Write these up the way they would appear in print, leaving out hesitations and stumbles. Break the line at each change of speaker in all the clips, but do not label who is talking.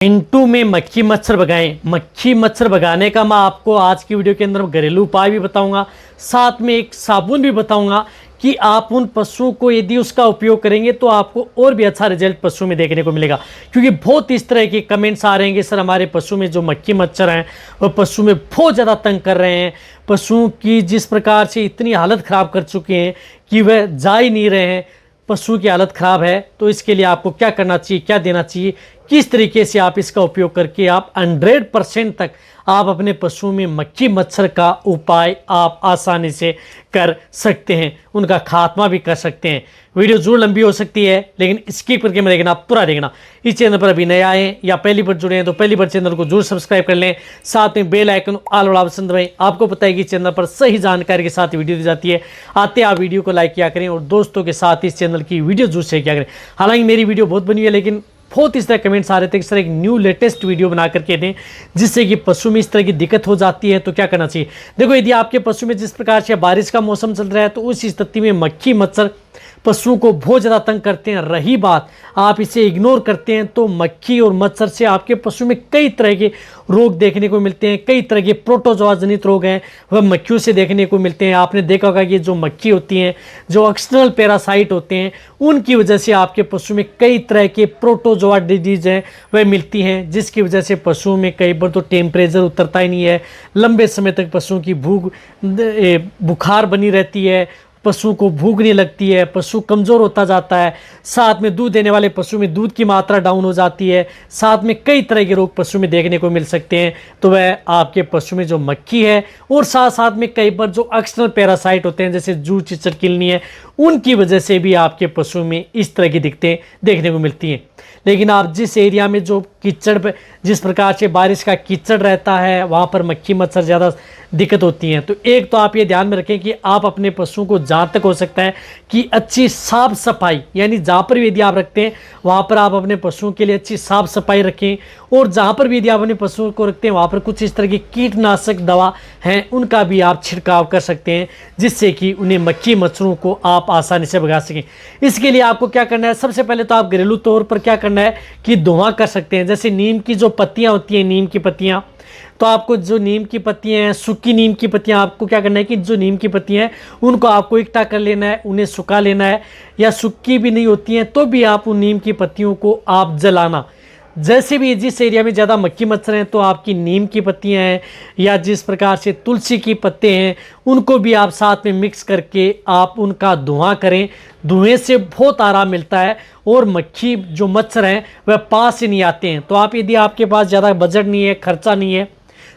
मिनटों में मक्खी मच्छर भगाएं। मक्खी मच्छर भगाने का मैं आपको आज की वीडियो के अंदर घरेलू उपाय भी बताऊंगा, साथ में एक साबुन भी बताऊंगा कि आप उन पशुओं को यदि उसका उपयोग करेंगे तो आपको और भी अच्छा रिजल्ट पशु में देखने को मिलेगा। क्योंकि बहुत इस तरह के कमेंट्स आ रहे हैं कि सर हमारे पशु में जो मक्खी मच्छर हैं वह पशु में बहुत ज़्यादा तंग कर रहे हैं, पशुओं की जिस प्रकार से इतनी हालत ख़राब कर चुके हैं कि वह जा ही नहीं रहे हैं, पशु की हालत ख़राब है। तो इसके लिए आपको क्या करना चाहिए, क्या देना चाहिए, किस तरीके से आप इसका उपयोग करके आप 100% तक आप अपने पशु में मक्खी मच्छर का उपाय आप आसानी से कर सकते हैं, उनका खात्मा भी कर सकते हैं। वीडियो जरूर लंबी हो सकती है लेकिन स्किप करके मत देखना, पूरा देखना। इस चैनल पर अभी नए आए या पहली बार जुड़े हैं तो पहली बार चैनल को जरूर सब्सक्राइब कर लें, साथ में बेल आइकन ऑल वाला ऑप्शन दबाएं। आपको पता है कि चैनल पर सही जानकारी के साथ वीडियो दी जाती है। आते आप वीडियो को लाइक किया करें और दोस्तों के साथ इस चैनल की वीडियो जरूर शेयर किया करें। हालांकि मेरी वीडियो बहुत बनी है लेकिन बहुत इस तरह कमेंट्स आ रहे थे कि सर एक न्यू लेटेस्ट वीडियो बना करके दें जिससे कि पशु में इस तरह की दिक्कत हो जाती है तो क्या करना चाहिए। देखो, यदि आपके पशु में जिस प्रकार से बारिश का मौसम चल रहा है तो उस स्थिति में मक्खी मच्छर पशुओं को बहुत ज़्यादा तंग करते हैं। रही बात आप इसे इग्नोर करते हैं तो मक्खी और मच्छर से आपके पशु में कई तरह के रोग देखने को मिलते हैं। कई तरह के प्रोटोजोआ जनित रोग हैं वह मक्खियों से देखने को मिलते हैं। आपने देखा होगा कि जो मक्खी होती हैं, जो एक्सटर्नल पैरासाइट होते हैं, उनकी वजह से आपके पशु में कई तरह के प्रोटोजोआ डिजीज हैं वह मिलती हैं, जिसकी वजह से पशुओं में कई बार तो टेम्परेचर उतरता ही नहीं है, लंबे समय तक पशुओं की बुखार बनी रहती है, पशु को भूख नहीं लगती है, पशु कमज़ोर होता जाता है, साथ में दूध देने वाले पशु में दूध की मात्रा डाउन हो जाती है, साथ में कई तरह के रोग पशु में देखने को मिल सकते हैं। तो वह आपके पशु में जो मक्खी है और साथ साथ में कई बार जो एक्सटर्नल पैरासाइट होते हैं जैसे जू चिचड़ किलनी है, उनकी वजह से भी आपके पशु में इस तरह की दिक्कतें देखने को मिलती हैं। लेकिन आप जिस एरिया में जो कीचड़ पे जिस प्रकार से बारिश का कीचड़ रहता है वहाँ पर मक्खी मच्छर ज़्यादा दिक्कत होती हैं। तो एक तो आप ये ध्यान में रखें कि आप अपने पशुओं को जहाँ तक हो सकता है कि अच्छी साफ सफाई, यानी जहाँ पर भी यदि आप रखते हैं वहाँ पर आप अपने पशुओं के लिए अच्छी साफ सफाई रखें, और जहाँ पर भी यदि आप अपने पशुओं को रखते हैं वहाँ पर कुछ इस तरह की कीटनाशक दवा हैं उनका भी आप छिड़काव कर सकते हैं जिससे कि उन्हें मक्खी मच्छरों को आप आसानी से भगा सकें। इसके लिए आपको क्या करना है, सबसे पहले तो आप घरेलू तौर पर क्या करना है कि धुआं कर सकते हैं। जैसे नीम की जो पत्तियाँ होती हैं, नीम की पत्तियाँ, तो आपको जो नीम की पत्तियाँ हैं, सूखी नीम की पत्तियाँ, आपको क्या करना है कि जो नीम की पत्तियाँ हैं उनको आपको इकट्ठा कर लेना है, उन्हें सुखा लेना है, या सूखी भी नहीं होती हैं तो भी आप उन नीम की पत्तियों को आप जलाना। जैसे भी जिस एरिया में ज़्यादा मक्खी मच्छर हैं तो आपकी नीम की पत्तियां हैं या जिस प्रकार से तुलसी की पत्ते हैं उनको भी आप साथ में मिक्स करके आप उनका धुआं करें। धुएं से बहुत आराम मिलता है और मक्खी जो मच्छर हैं वह पास ही नहीं आते हैं। तो आप यदि आपके पास ज़्यादा बजट नहीं है, खर्चा नहीं है,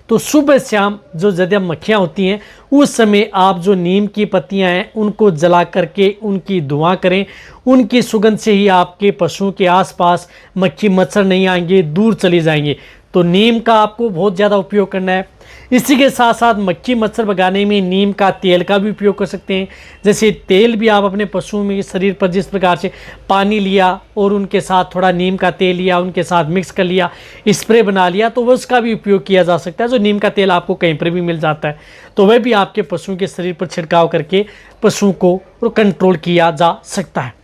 तो सुबह शाम जो ज़्यादा मक्खियाँ होती हैं उस समय आप जो नीम की पत्तियां हैं उनको जला करके उनकी धुआं करें। उनकी सुगंध से ही आपके पशुओं के आसपास मक्खी मच्छर नहीं आएंगे, दूर चले जाएंगे। तो नीम का आपको बहुत ज़्यादा उपयोग करना है। इसी के साथ साथ मक्खी मच्छर भगाने में नीम का तेल का भी उपयोग कर सकते हैं। जैसे तेल भी आप अपने पशुओं में शरीर पर जिस प्रकार से पानी लिया और उनके साथ थोड़ा नीम का तेल लिया, उनके साथ मिक्स कर लिया, स्प्रे बना लिया, तो वह उसका भी उपयोग किया जा सकता है। जो नीम का तेल आपको कहीं पर भी मिल जाता है तो वह भी आपके पशुओं के शरीर पर छिड़काव करके पशुओं को कंट्रोल किया जा सकता है।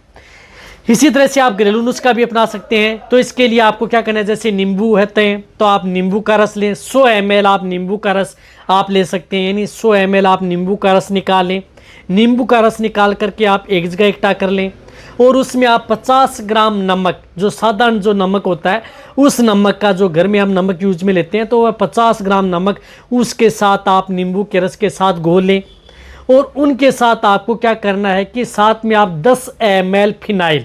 इसी तरह से आप घरेलू नुस्खा भी अपना सकते हैं। तो इसके लिए आपको क्या करना है, जैसे नींबू होते हैं तो आप नींबू का रस लें, 100 ml आप नींबू का रस आप ले सकते हैं, यानी 100 ml आप नींबू का रस निकाल लें। नींबू का रस निकाल करके आप एक जगह इकट्ठा कर लें और उसमें आप 50 ग्राम नमक, जो साधारण जो नमक होता है उस नमक का, जो घर में हम नमक यूज में लेते हैं, तो वह 50 ग्राम नमक उसके साथ आप नींबू के रस के साथ घोल लें। और उनके साथ आपको क्या करना है कि साथ में आप 10 ml फिनाइल,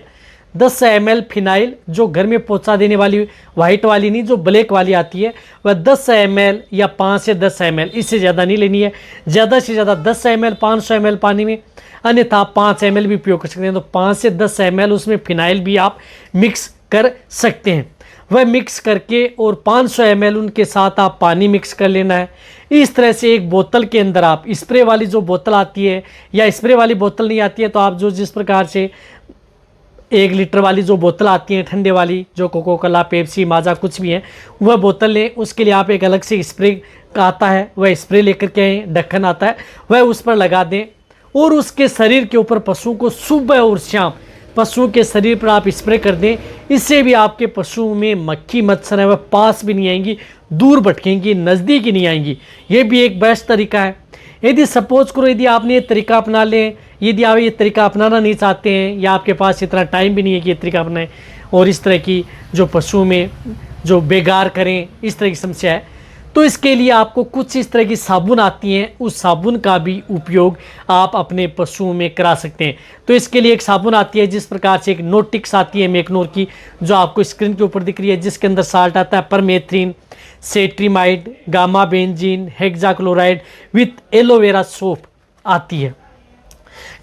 10 ml फिनाइल, जो घर में पहुंचा देने वाली वाइट वाली नहीं, जो ब्लैक वाली आती है, वह 10 ml या 5 से 10 ml, इससे ज़्यादा नहीं लेनी है। ज़्यादा से ज़्यादा 10 ml 500 ml पानी में, अन्यथा 5 ml भी उपयोग कर सकते हैं। तो 5 से 10 ml उसमें फिनाइल भी आप मिक्स कर सकते हैं। वह मिक्स करके और 500 ml उनके साथ आप पानी मिक्स कर लेना है। इस तरह से एक बोतल के अंदर आप, स्प्रे वाली जो बोतल आती है या स्प्रे वाली बोतल नहीं आती है तो आप जो जिस प्रकार से 1 लीटर वाली जो बोतल आती है ठंडे वाली, जो कोको कोला, पेप्सी, माजा कुछ भी है, वह बोतल लें। उसके लिए आप एक अलग से स्प्रे आता है, वह स्प्रे लेकर के आए, ढक्कन आता है, वह उस पर लगा दें और उसके शरीर के ऊपर पशुओं को सुबह और शाम पशुओं के शरीर पर आप स्प्रे कर दें। इससे भी आपके पशुओं में मक्खी मच्छर है वह पास भी नहीं आएंगी, दूर भटकेंगी, नज़दीक ही नहीं आएंगी। ये भी एक बेस्ट तरीका है। यदि सपोज करो यदि आपने ये तरीका अपना लें, यदि आप ये तरीका अपनाना नहीं चाहते हैं या आपके पास इतना टाइम भी नहीं है कि ये तरीका अपनाएं और इस तरह की जो पशुओं में जो बेगार करें, इस तरह की समस्या है, तो इसके लिए आपको कुछ इस तरह की साबुन आती हैं, उस साबुन का भी उपयोग आप अपने पशुओं में करा सकते हैं। तो इसके लिए एक साबुन आती है जिस प्रकार से एक नोटिक्स आती है मेकनोर की, जो आपको स्क्रीन के ऊपर दिख रही है, जिसके अंदर साल्ट आता है permethrin, cetrimide, gamma benzene, hexachloride with aloe vera soap आती है।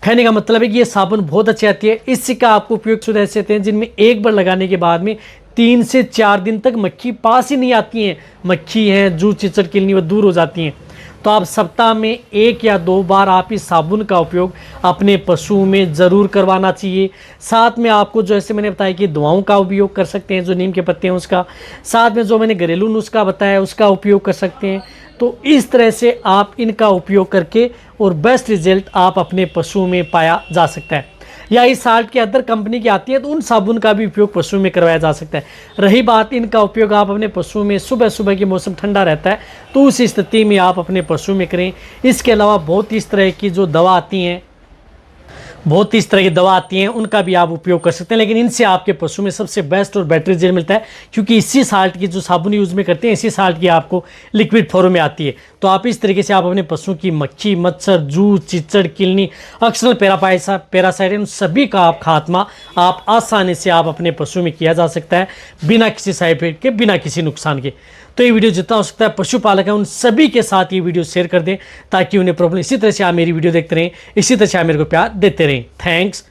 कहने का मतलब है कि ये साबुन बहुत अच्छी आती है। इसका आपको उपयोग शुरू ऐसे होते हैं जिनमें एक बार लगाने के बाद में 3 से 4 दिन तक मक्खी पास ही नहीं आती हैं। मक्खी हैं, जू चिचड़ किलनी वो दूर हो जाती हैं। तो आप सप्ताह में 1 या 2 बार आप इस साबुन का उपयोग अपने पशुओं में ज़रूर करवाना चाहिए। साथ में आपको जो ऐसे मैंने बताया कि दवाओं का उपयोग कर सकते हैं, जो नीम के पत्ते हैं उसका, साथ में जो मैंने घरेलू नुस्खा बताया उसका उपयोग कर सकते हैं। तो इस तरह से आप इनका उपयोग करके और बेस्ट रिजल्ट आप अपने पशुओं में पाया जा सकता है। या इस साल्ट की अदर कंपनी की आती है तो उन साबुन का भी उपयोग पशुओं में करवाया जा सकता है। रही बात इनका उपयोग आप अपने पशुओं में सुबह सुबह के मौसम ठंडा रहता है तो उस स्थिति में आप अपने पशुओं में करें। इसके अलावा बहुत इस तरह की जो दवा आती हैं, बहुत इस तरह की दवा आती हैं, उनका भी आप उपयोग कर सकते हैं। लेकिन इनसे आपके पशु में सबसे बेस्ट और बेटर रिजल्ट मिलता है, क्योंकि इसी साल्ट की जो साबुन यूज़ में करते हैं इसी साल्ट की आपको लिक्विड फॉर्म में आती है। तो आप इस तरीके से आप अपने पशुओं की मक्खी मच्छर जू चिचड़ किलनी अक्सर पैरासाइट उन सभी का आप खात्मा आप आसानी से आप अपने पशु में किया जा सकता है, बिना किसी साइड इफेक्ट के, बिना किसी नुकसान के। तो ये वीडियो जितना हो सकता है पशुपालक है उन सभी के साथ ये वीडियो शेयर कर दें, ताकि उन्हें प्रॉब्लम, इसी तरह से आप मेरी वीडियो देखते रहें, इसी तरह से आप मेरे को प्यार देते रहें। थैंक्स।